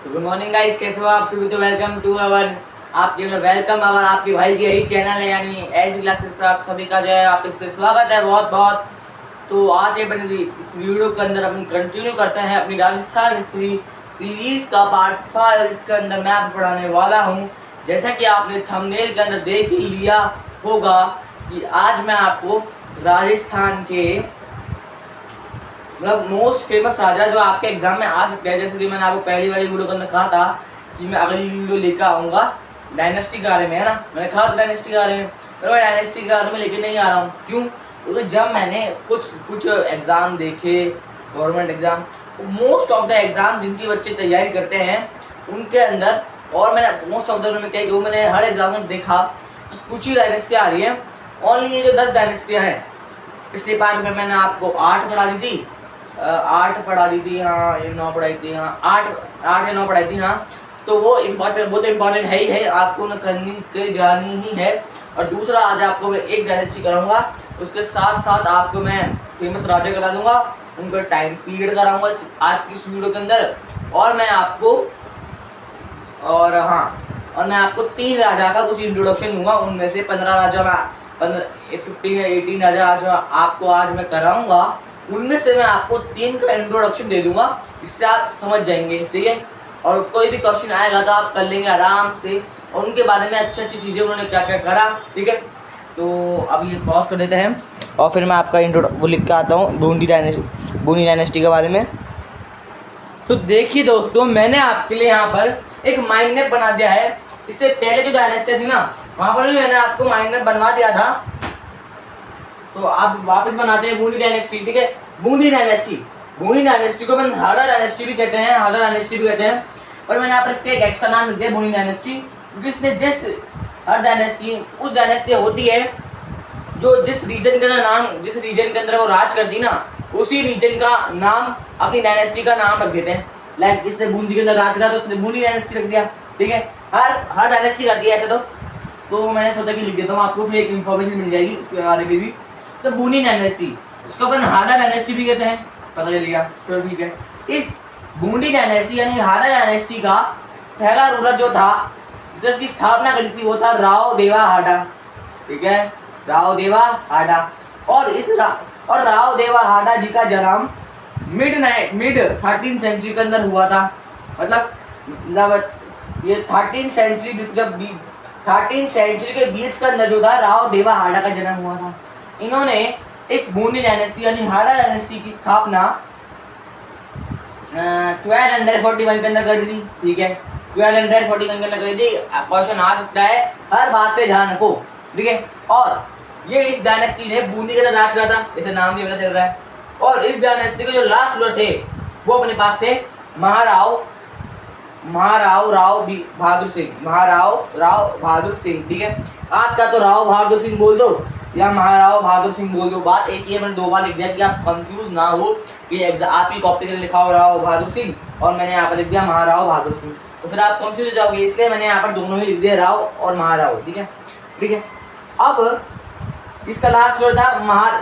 तो good morning guys, कैसे हो आप सभी। तो वेलकम टू अवर आपके भाई के यही चैनल है यानी एज क्लासेस पर आप सभी का जो है आप इससे स्वागत है बहुत बहुत। तो आज अपन इस वीडियो के अंदर अपन कंटिन्यू करते हैं अपनी राजस्थान हिस्ट्री सीरीज का पार्ट 5। इसके अंदर मैं आपको पढ़ाने वाला हूँ। जैसा कि आपने थंबनेल के अंदर देख ही लिया होगा कि आज मैं आपको राजस्थान के मतलब मोस्ट फेमस राजा जो आपके एग्जाम में आ सकते हैं, जैसे कि मैंने आपको पहली वाली वीडियो के अंदर कहा था कि मैं अगली वीडियो लेकर आऊँगा डायनेस्टी के बारे में, है ना। मैंने कहा था डायनेस्टी के बारे में, पर मैं डायनेस्टी के बारे में लेके नहीं आ रहा हूँ। क्यों? क्योंकि जब मैंने कुछ एग्ज़ाम देखे, government exam, most of the exam जिनकी बच्चे तैयारी करते हैं उनके अंदर, और मैंने मोस्ट ऑफ द में क्या वो मैंने हर एग्ज़ाम में देखा कि कुछ ही डायनेस्टी आ रही है। ओनली ये जो 10 डायनेस्टियाँ हैं, पिछले पार्ट में मैंने आपको 8 पढ़ा दी थी, 8 पढ़ा दी थी, हाँ ये 9 पढ़ाई थी, हाँ 8 या 9 पढ़ाई थी, हाँ। तो वो तो इम्पोर्टेंट है ही है, आपको न करनी के जानी ही है। और दूसरा आज आपको मैं एक डायनेस्टी कराऊंगा, उसके साथ साथ आपको मैं फेमस राजा करा दूंगा, उनका टाइम पीरियड कराऊंगा आज की इस वीडियो के अंदर। और मैं आपको और मैं आपको 3 राजा का कुछ इंट्रोडक्शन दूंगा, उनमें से 15 राजा मैं 15 या 18 राजा आपको आज मैं कराऊंगा, उनमें से मैं आपको 3 का इंट्रोडक्शन दे दूंगा, इससे आप समझ जाएंगे, ठीक है। और कोई भी क्वेश्चन आएगा तो आप कर लेंगे आराम से, और उनके बारे में अच्छी अच्छी चीज़ें उन्होंने क्या क्या करा, ठीक है। तो अब ये पॉज कर देते हैं और फिर मैं आपका वो लिख के आता हूँ बूंदी डायनेस्टी के बारे में। तो देखिए दोस्तों, मैंने आपके लिए यहाँ पर एक माइंड मैप बना दिया है। इससे पहले जो डायनेस्टी थी ना, वहाँ पर भी मैंने आपको माइंड मैप बनवा दिया था। तो आप वापस बनाते हैं बूंदी डायनेस्टी, ठीक है। बूंदी डायनेस्टी को अपन हाड़ा डायनेस्टी भी कहते हैं, और मैंने यहाँ पर इसके एक एक्स्ट्रा नाम लिख दिया बूंदी डायनेस्टी, क्योंकि इसने हर डायनेस्टी उस डायनेस्टी होती है जो जिस रीजन के अंदर वो राज करती ना, उसी रीजन का नाम अपनी डायनेस्टी का नाम रख देते हैं। लाइक इसने बूंदी के अंदर राज करा तो उसने बूंदी डायनेस्टी रख दिया, ठीक है। हर डायनेस्टी करती है ऐसे। तो मैंने सोचा कि लिख देता हूँ, आपको फिर एक इन्फॉर्मेशन मिल जाएगी उसके बारे में भी। तो बूंदी डायनेस्टी, उसको अपन हाड़ा डायनेस्टी भी कहते हैं, पता चल गया, चलो ठीक है। इस बूंदी डायनेस्टी यानी हाड़ा डायनेस्टी का पहला रूलर जो था जिसकी स्थापना करी थी वो था राव देवा हाड़ा, ठीक है, राव देवा हाड़ा। और राव देवा हाड़ा जी का जन्म मिड 13th सेंचुरी के अंदर हुआ था। मतलब ये 13th सेंचुरी के बीच के अंदर जो था राव देवा हाड़ा का जन्म हुआ था। इन्होंने इस बूंदी डायनेस्टी यानी हाड़ा डायनेस्टी की स्थापना 1241 के अंदर कर दी, ठीक है। 1241 के अंदर कर दी। क्वेश्चन आ सकता है, हर बात पे ध्यान रखो, ठीक है। और ये इस डायनेस्टी ने बूंदी के अंदर राज करा था, जैसे नाम भी पता चल रहा है। और इस डायनेस्टी के जो लास्ट रूलर थे वो अपने पास थे महाराव राव बहादुर सिंह, ठीक है। आपका तो राव बहादुर सिंह बोल दो या महाराव बहादुर सिंह बोल दो, बात एक ही है। मैंने 2 बार लिख दिया कि आप कंफ्यूज ना हो कि आपकी कॉपी के लिए लिखा हो राव बहादुर सिंह और मैंने यहाँ पर लिख दिया महाराव बहादुर सिंह, तो फिर आप कंफ्यूज हो जाओगे, इसलिए मैंने यहाँ पर दोनों ही लिख दिया राव और महाराव, ठीक है। अब इसका लास्ट रूलर था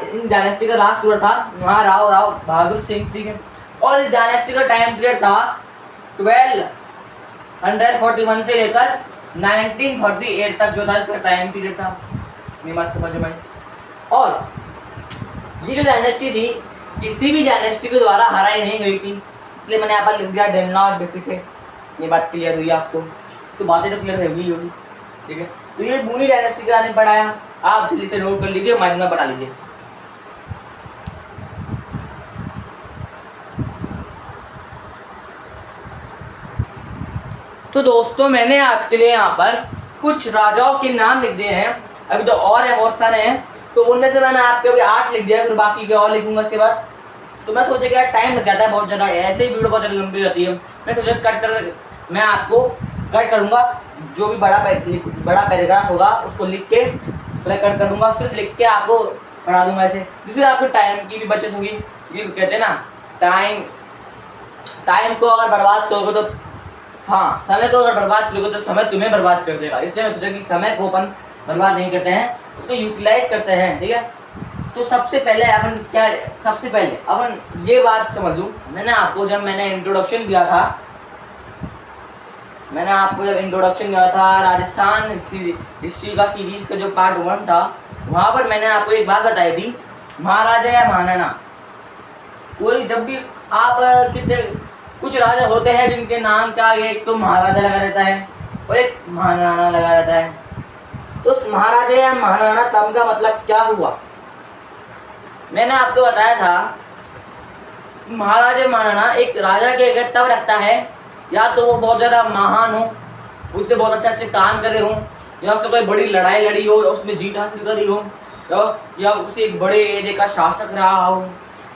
इन डायनेस्टी का लास्ट रूलर था महाराव बहादुर सिंह, ठीक है। और इस डायनेस्टी का टाइम पीरियड था 1241 से लेकर 1948 तक जो था इसका टाइम पीरियड था। मत समझो भाई। और ये जो डायनेस्टी थी किसी भी डायनेस्टी के द्वारा हराई नहीं गई थी, इसलिए मैंने यहाँ पर लिख दिया डिड नॉट डिफीटेड। ये बात क्लियर हुई आपको? तो बातें तो क्लियर होगी, ठीक है। तो ये बूंदी डायनेस्टी के बारे में पढ़ाया, आप जल्दी से नोट कर लीजिए, माइंड में बना लीजिए। तो दोस्तों, मैंने आपके लिए यहाँ पर कुछ राजाओं के नाम लिख दिए हैं, अभी तो और है, बहुत सारे हैं। तो उनमें से मैंने आपके अभी 8 लिख दिया, फिर बाकी के और लिखूंगा इसके बाद। तो मैं सोचा कि यार टाइम लग जाता है बहुत ज़्यादा, ऐसे ही वीडियो बहुत ज़्यादा लंबी जाती है। मैं सोचा मैं आपको कट करूँगा, जो भी बड़ा पैराग्राफ होगा उसको लिख के पहले कट कर दूँगा, फिर लिख के आपको पढ़ा दूँगा ऐसे, जिससे आपको टाइम की भी बचत होगी। ये कहते हैं ना, टाइम को अगर बर्बाद करोगे तो समय को अगर बर्बाद करोगे तो समय तुम्हें बर्बाद कर देगा। इसलिए मैं सोचा कि समय को अपन बर्बाद नहीं करते हैं, उसको यूटिलाइज करते हैं, ठीक है। तो सबसे पहले अपन ये बात समझ लूँ, मैंने आपको जब मैंने इंट्रोडक्शन दिया था मैंने आपको जब इंट्रोडक्शन दिया था राजस्थान हिस्ट्री का सीरीज का जो पार्ट 1 था, वहाँ पर मैंने आपको एक बात बताई थी, महाराजा या महाराणा, कोई जब भी आप कितने कुछ राजा होते हैं जिनके नाम का एक तो महाराजा लगा रहता है और एक महाराणा लगा रहता है। तो उस महाराजा या महाराणा तब का मतलब क्या हुआ? मैंने आपको बताया था महाराजा महाराणा एक राजा के अगर तब रखता है या तो वो बहुत ज़्यादा महान हो, उसने बहुत अच्छे अच्छे काम करे हों, या उसने कोई बड़ी लड़ाई लड़ी हो, या उसने जीत हासिल करी हो, या उसे एक बड़े एरिया का शासक रहा हो,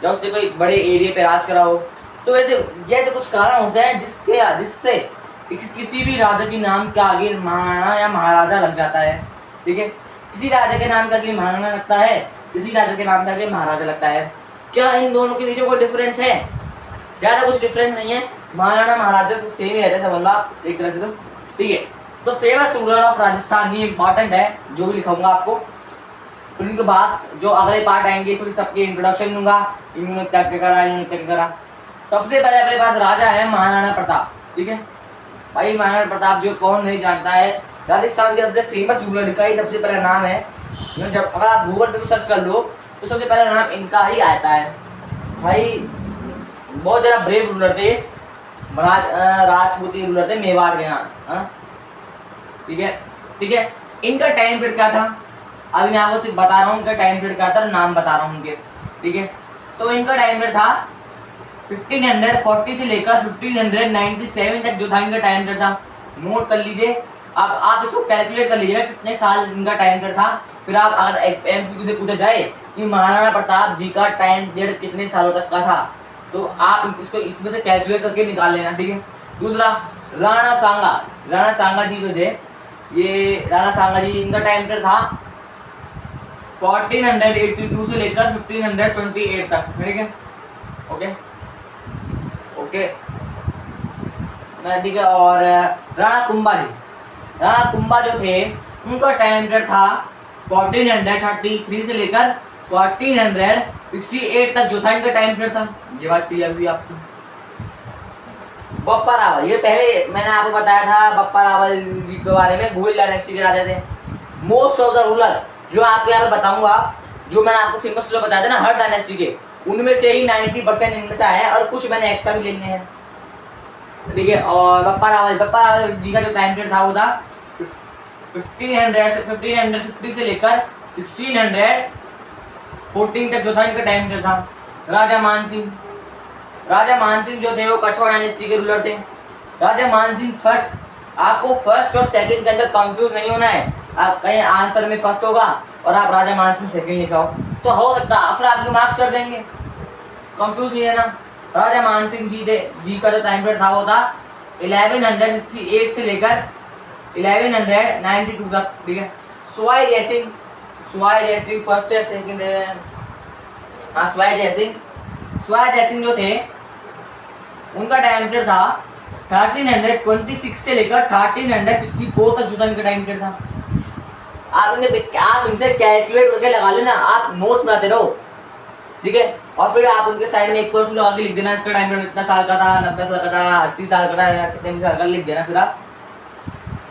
या उसने कोई बड़े एरिया पे राज करा हो। तो वैसे जैसे कुछ कारण होते हैं जिससे किसी भी राजा के नाम के आगे महाराणा या महाराजा लग जाता है। ठीक है, किसी राजा के नाम के आगे महाराणा लगता है, किसी राजा के नाम के आगे महाराजा लगता है। क्या इन दोनों के नीचे कोई डिफरेंस है? ज़्यादा कुछ डिफरेंस नहीं है, महाराणा महाराजा तो सेम ही रहता है समझ लो आप एक तरह से। तो ठीक है, तो फेमस रूलर ऑफ राजस्थान ये इंपॉर्टेंट है, जो भी लिखाऊंगा आपको। फिर उनके बाद जो अगले पार्ट आएंगे इसमें सबके इंट्रोडक्शन दूंगा, इन्होंने क्या क्या करा, इन्होंने क्या क्या करा। सबसे पहले अपने पास राजा है महाराणा प्रताप। ठीक है भाई, महाराणा प्रताप जो कौन नहीं जानता है, राजस्थान के सबसे फेमस रूलर का ही सबसे पहला नाम है। जब अगर आप गूगल पे भी सर्च कर लो तो सबसे पहला नाम इनका ही आता है। भाई बहुत ज़्यादा ब्रेव रूलर थे, राजपूती रूलर थे मेवाड़ के यहाँ। ठीक है, इनका टाइम पीरियड क्या था? अभी मैं आपको सिर्फ बता रहा हूँ इनका टाइम पीरियड क्या था, नाम बता रहा हूँ उनके। ठीक है, तो इनका टाइम पीरियड था 1540 से लेकर 1597 तक जो था इनका टाइम पीरियड था। नोट कर लीजिए, अब आप इसको कैलकुलेट कर लीजिएगा कितने साल इनका टाइम पीरियड था। फिर आप अगर एमसीक्यू से पूछा जाए कि महाराणा प्रताप जी का टाइम पीरियड कितने सालों तक का था, तो आप इसको इसमें से कैलकुलेट करके निकाल लेना। ठीक है, दूसरा राणा सांगा जी जो थे, ये राणा सांगा जी इनका टाइम पीरियड था 1482 से लेकर 1528 तक। ठीक है, ओके ठीक है। और राणा कुंभा जो थे उनका टाइम पीरियड था 1433 से लेकर 1468 तक जो था इनका टाइम पीरियड था। ये बात क्लियर हुई आपको? बप्पा रावल, ये पहले मैंने आपको बताया था बप्पा रावल जी के बारे में, भोज डायनेस्टी के राजा थे। मोस्ट ऑफ द रूलर जो आपको यहाँ पर बताऊंगा, जो मैंने आपको फेमस रूलर बताया था ना हर डायनेस्टी के, उनमें से ही 90% इनमें से आए हैं और कुछ मैंने एक्स्ट्रा भी ले लिए हैं। ठीक है, और बप्पा रावल जी का जो टाइम पीरियड था वो था 1550 से लेकर 1614 तक जो था इनका टाइम पीरियड था। राजा मानसिंह जो थे वो कछवाड़ डायनेस्टी के रूलर थे। राजा मानसिंह फर्स्ट, आपको फर्स्ट और सेकंड के अंदर कंफ्यूज नहीं होना है। आप कहीं आंसर में फर्स्ट होगा और आप राजा मानसिंह सेकंड लिखाओ तो हो सकता है फिर आपके मार्क्स कर देंगे, कंफ्यूज नहीं रहना। राजा मानसिंह जी का जो टाइम पीरियड था वो था 1168 से लेकर 1192 तक। ठीक है, सवाई जयसिंह फर्स्ट है, सेकंड है। हाँ, सवाई जयसिंह जो थे उनका टाइम पीरियड था 1326 से लेकर 1364 तक जो था इनका टाइम पीरियड था। आप इनसे कैलकुलेट करके लगा लेना, आप नोट्स बनाते रहो। ठीक है, और फिर आप उनके साइड में इक्वल्स लगा के लिख देना, इसका टाइम पीरियड इतना साल का था, 90 साल का था, 80 साल का था, कितने साल का लिख देना। फिर आप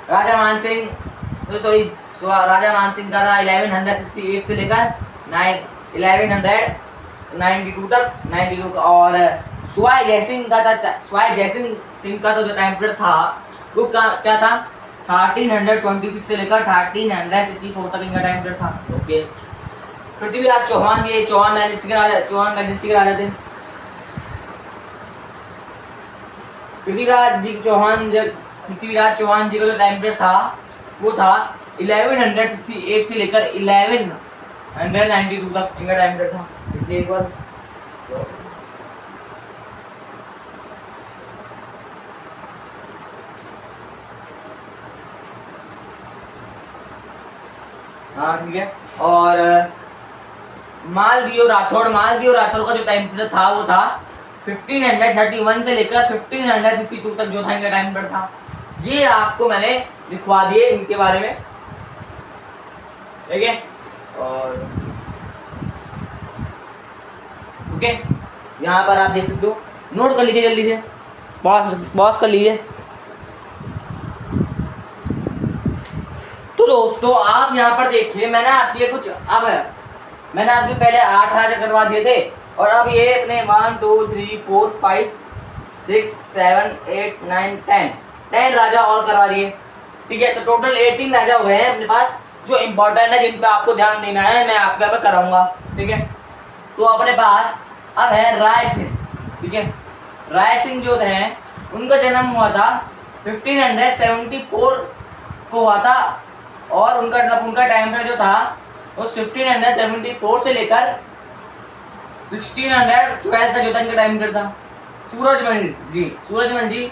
राजा मानसिंह का था 1168 से लेकर 1192 तक 92 का। और सवाई जयसिंह का तो जो टाइम पीरियड था वो क्या था 1326 से लेकर 1364 तक इनका टाइम पीरियड था। ओके, पृथ्वीराज चौहान, ये चौहान डायनेस्टी के राजा थे। पृथ्वीराज चौहान जी का जो टाइम पीरियड था वो था 1168 से लेकर 1192 तक इनका टाइम पीरियड था। एक बार हाँ ठीक है। और मालदीव राठौड़ का जो टाइम पीरियड था वो था 1531 से लेकर 1562 तक जो था इनका टाइम पीरियड था। ये आपको मैंने लिखवा दिए इनके बारे में। ठीक है, और ओके, यहाँ पर आप देख सकते हो, नोट कर लीजिए जल्दी से, पॉज कर लीजिए। तो दोस्तों आप यहाँ पर देखिए, मैंने आपके लिए कुछ अब है, मैंने आपके पहले 8 राजा करवा दिए थे और अब ये अपने 1 2 3 4 5 6 7 8 9 10 राजा और करवा दिए। ठीक है, तो टोटल 18 राजा हो गए हैं अपने पास जो इम्पोर्टेंट है, जिन पे आपको ध्यान देना है, मैं आपके यहाँ पे कराऊंगा। ठीक है, तो अपने पास अब है राय सिंह। ठीक है, राय सिंह जो है उनका जन्म हुआ था 1574 को हुआ था और उनका टाइम पीरियड जो था वो 1574 से लेकर 1612 तक जो था इनका टाइम पीरियड था। सूरजमल जी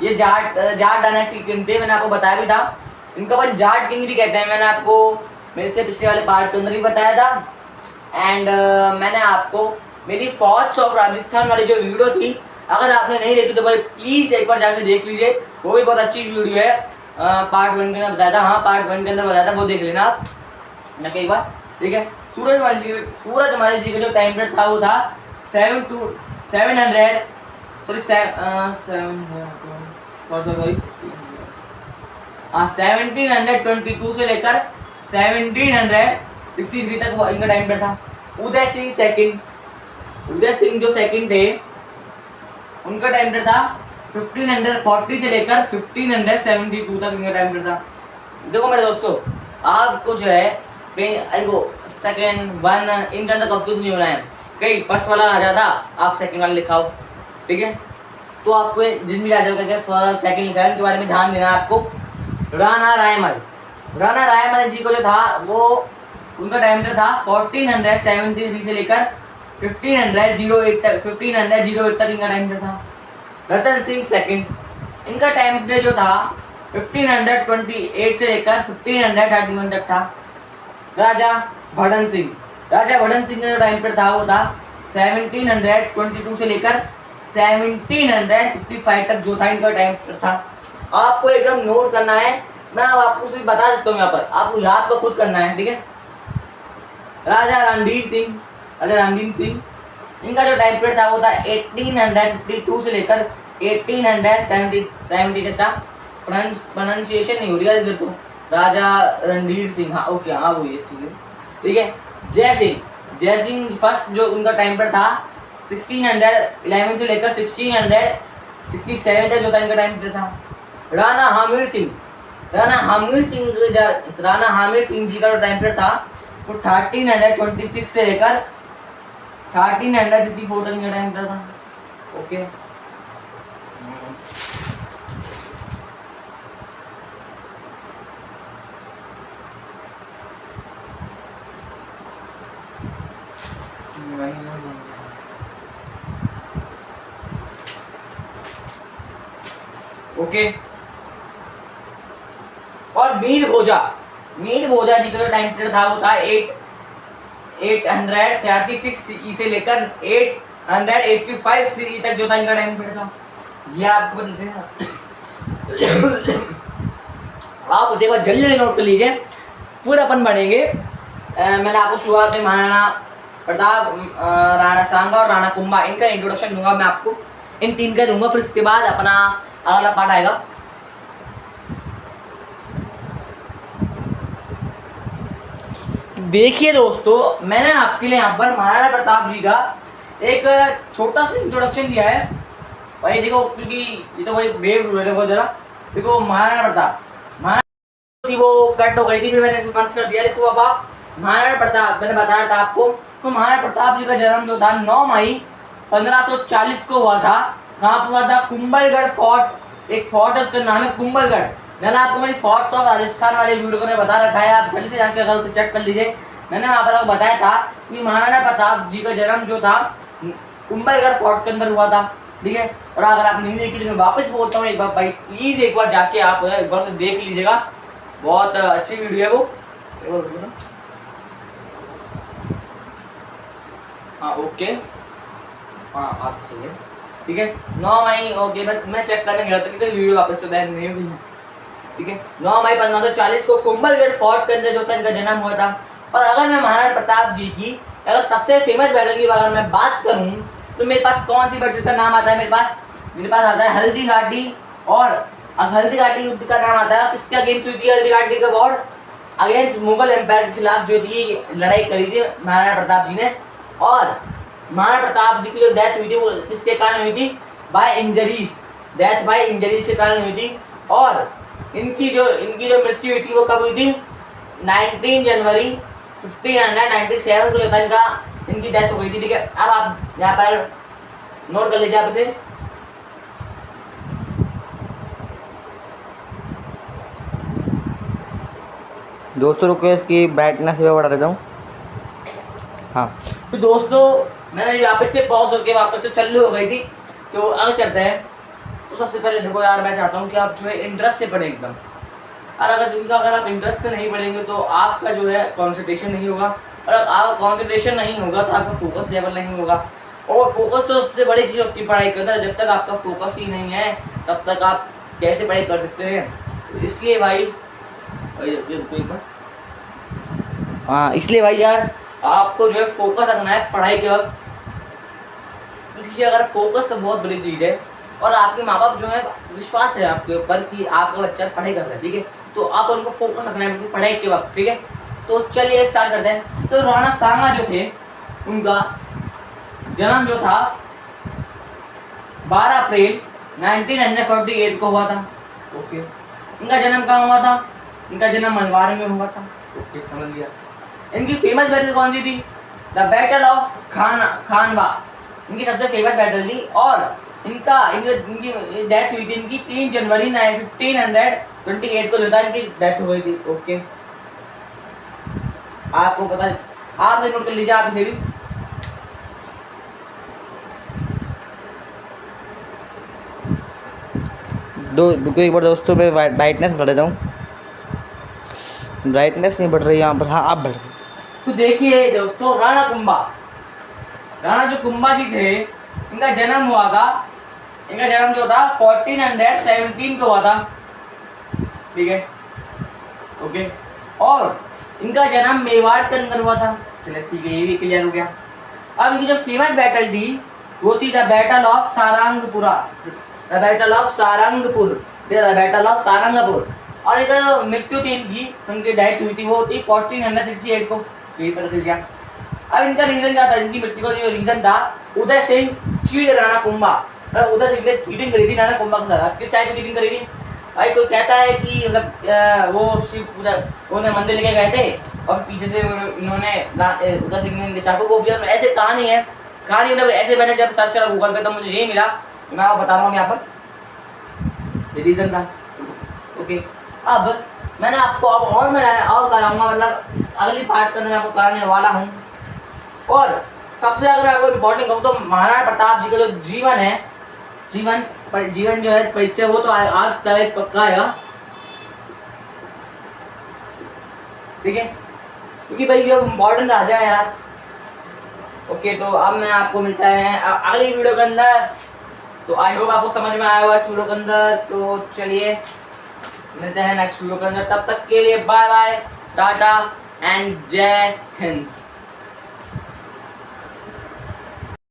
ये जाट डायनेस्टी किंग थे, मैंने आपको बताया भी था। इनका अपन जाट किंग भी कहते हैं, मैंने आपको मेरे से पिछले वाले पार्ट के अंदर भी बताया था। एंड मैंने आपको मेरी फौज ऑफ राजस्थान वाली जो वीडियो थी, अगर आपने नहीं देखी तो भाई प्लीज़ एक बार जाकर देख लीजिए, वो भी बहुत अच्छी वीडियो है। पार्ट 1 के अंदर बताया था, हाँ पार्ट 1 के अंदर बताया था, वो देख लेना आप ना एक बार। ठीक है, सूरजमल जी का जो टाइम पीरियड था वो था 1722 से लेकर 1763 तक इनका टाइम पीरियड था। उदय सिंह जो सेकंड थे उनका टाइम पीरियड था 1540 से लेकर 1572 तक इनका टाइम पीरियड था। देखो मेरे दोस्तों, आपको जो है सेकंड 1 इनके अंदर कंफ्यूज नहीं होना है। कहीं फर्स्ट वाला राजा था, आप सेकंड वाला लिखाओ। ठीक है, तो आपको जिन भी राजा का फर्स्ट सेकंड लिखा है उनके बारे में ध्यान देना है आपको। राणा रायमल जी को जो था वो उनका टाइम पीरियड था 1473 से लेकर 1508 तक इनका टाइम पीरियड था। रतन सिंह सेकंड, इनका टाइम पीरियड जो था 1528 से लेकर 1531 तक था। राजा भड़न सिंह का जो टाइम पीरियड था वो था 1722 से लेकर 1755 तक जो था इनका टाइम पीरियड था। आपको एकदम नोट करना है, मैं अब आपको सिर्फ बता सकता हूँ यहाँ पर, आपको याद तो खुद करना है। ठीक है, राजा रणधीर सिंह इनका जो टाइम पीरियड था वो था 1852 से लेकर 1870 तक था। प्रोनाउंसिएशन नहीं हो रही है इधर तो। राजा रणधीर सिंह, हाँ ओके, हाँ वो ये ठीक है। ठीक है, जय सिंह फर्स्ट जो उनका टाइम पीरियड था 1611 से लेकर 1667 तक जो था इनका टाइम पीरियड था। राणा हामिर सिंह जी का जो टाइम पीरियड था वो 1326 से लेकर 1364 तक इनका टाइम पीरियड था। Okay, okay. और मीर भोजा जी का जो टाइम पीरियड था वो था 836 CE से लेकर 885 CE तक जो था इनका टाइम पीरियड था। ये आपको पता चला। आप उसे एक बार जल्दी नोट कर लीजिए, फिर अपन बढ़ेंगे। मैंने आपको शुरुआत में महाराणा प्रताप, राणा सांगा और राणा कुंभा इनका इंट्रोडक्शन दूंगा मैं आपको, इन 3 का दूंगा, फिर इसके बाद अपना अगला पार्ट आएगा। देखिए दोस्तों, मैंने आपके लिए यहाँ पर महाराणा प्रताप जी का एक छोटा सा इंट्रोडक्शन दिया है भाई। देखो, क्योंकि ये तो भाई ब्रेव देखो जरा, देखो महाराणा प्रताप थी वो कट हो गई थी, फिर मैंने इसे पंच कर दिया। देखो अब आप महाराणा प्रताप, मैंने बताया था आपको, तो महाराणा प्रताप जी का जन्म जो था 9 मई 1540 को हुआ था। कहाँ पर हुआ था? कुंभलगढ़ फोर्ट, एक फोर्ट है उसका नाम है कुंभलगढ़। मैंने आपको मेरी फोर्ट्स ऑफ राजस्थान वाले वीडियो को बता रखा है, आप जल्दी से जाकर अगर उसे चेक कर लीजिए। मैंने वहाँ पर आपको बताया था कि महाराणा प्रताप जी का जन्म जो था कुंभलगढ़ फोर्ट के अंदर हुआ था। ठीक है, और अगर आप नहीं देखी तो मैं वापस बोलता हूँ एक बार भाई, प्लीज़ एक बार जाके आप एक बार देख लीजिएगा, बहुत अच्छी वीडियो है वो। हाँ ओके, हाँ आप सही है। ठीक है, 9 मई, ओके, बस मैं चेक करने गया था कि वीडियो वापस से नहीं हुई है। ठीक है, 9 मई 1540 को कुंभलगढ़ फोर्ट के अंदर जो था इनका जन्म हुआ था। और अगर मैं महाराणा प्रताप जी की अगर सबसे फेमस बैटल की अगर मैं बात करूं तो मेरे पास कौन सी बैटल का नाम आता है? मेरे पास आता है हल्दी घाटी। और हल्दी घाटी युद्ध का नाम आता है, किसके अगेंस्ट हुई थी हल्दी घाटी का वॉर? अगेंस्ट मुगल एम्पायर के खिलाफ जो थी लड़ाई करी थी महाराणा प्रताप जी ने। और महाराणा प्रताप जी की जो डेथ हुई थी वो किसके कारण हुई थी? By injuries, death by injuries के कारण हुई थी। और इनकी जो मृत्यु हुई थी वो कब हुई थी? 19 जनवरी 1597 को जो था इनकी डेथ हो गई थी। ठीक है, अब आप यहाँ पर नोट कर लीजिए आप इसे। दोस्तों रुको, इसकी ब्राइटनेस भी बढ़ा देता हूँ। हाँ तो दोस्तों मैंने वापस से पॉज होकर वापस से चालू हो गई थी, तो आगे चलते हैं। तो सबसे पहले देखो यार, मैं चाहता हूँ कि आप जो है इंटरेस्ट से पढ़ें एकदम। और अगर आप इंटरेस्ट से नहीं पढ़ेंगे तो आपका जो है कॉन्सेंट्रेशन नहीं होगा, और आप कॉन्सेंट्रेशन नहीं होगा तो आपका फोकस लेवल नहीं होगा। और फोकस तो सबसे बड़ी चीज़ होती है पढ़ाई के अंदर। जब तक आपका फोकस ही नहीं है तब तक आप कैसे पढ़ाई कर सकते हैं? तो इसलिए भाई हाँ, इसलिए भाई यार आपको जो है फोकस रखना है पढ़ाई के वक्त, क्योंकि अगर फोकस तो बहुत बड़ी चीज़ है। और आपके माँ बाप जो है विश्वास है आपके ऊपर कि आपका बच्चा पढ़ाई कर रहा है, ठीक है, तो आप उनको फोकस रखना है पढ़ाई के वक्त, ठीक है। तो चलिए स्टार्ट करते हैं। तो राणा सांगा जो थे उनका जन्म जो था 12 अप्रैल 1948 को हुआ था। ओके, इनका जन्म कहाँ हुआ था? इनका जन्म मनवार में हुआ था। ओके, समझ लिया। इनकी फेमस बैटल कौन सी थी? द बैटल ऑफ खानवा इनकी सबसे फेमस बैटल थी। और इनकी डेथ हुई थी इनकी 3 जनवरी 1528 को जो था इनकी डेथ हो गई थी। ओके, आपको पता है, आप से नोट कर लीजिए आप इसे भी। एक बार दोस्तों मैं ब्राइटनेस बढ़ा देता हूँ। ब्राइटनेस नहीं बढ़ रही यहाँ पर। हाँ, आप बढ़ रही। तो देखिए दोस्तों, राणा जो कुंभा जी थे, इनका जन्म हुआ था, इनका जन्म जो था 1417 को हुआ था, ठीक है। ओके, और इनका जन्म मेवाड़ के अंदर हुआ था। चलिए ठीक है, ये भी क्लियर हो गया। अब इनकी जो फेमस बैटल थी वो थी द बैटल ऑफ सारंगपुर। और इनका जो मृत्यु थी उनकी डेथ हुई थी वो थी 1468 को। यही पता चल गया। अब इनका रीजन क्या था? इनकी मृत्यु का जो रीजन था, उदय सिंह चीड़ राणा कुंभा। उदय सिंह ने चीटिंग करी थी राणा कुंभा के साथ। किस टाइप की चीटिंग करी थी भाई? कोई कहता है कि मतलब वो शिव पूजा उन्होंने मंदिर लेके गए थे और पीछे से इन्होंने उदय सिंह ने चाकू को दिया। ऐसे कहानी है, कहानी मतलब ऐसे मैंने जब सर्च करा गूगल पे तो मुझे ये मिला, मैं आपको बता रहा हूँ यहाँ पर। ये रीजन था। ओके, अब मैंने आपको और कराऊंगा, मतलब अगली पार्ट के अंदर आपको कराने वाला हूँ। और सबसे अगर आपको इम्पोर्टेंट कहूँ तो महाराणा प्रताप जी का जो जीवन है, जीवन जो है परिचय, वो तो आज तक पक्का आएगा, ठीक है, क्योंकि भाई ये इम्पोर्टेंट राजा है यार। ओके, तो अब मैं आपको मिलता है अगली वीडियो के अंदर। तो आई होप आपको समझ में आया होगा इस वीडियो के अंदर। तो चलिए मिलते हैं नेक्स्ट वीडियो के अंदर। तब तक के लिए बाय बाय, टाटा एंड जय हिंद।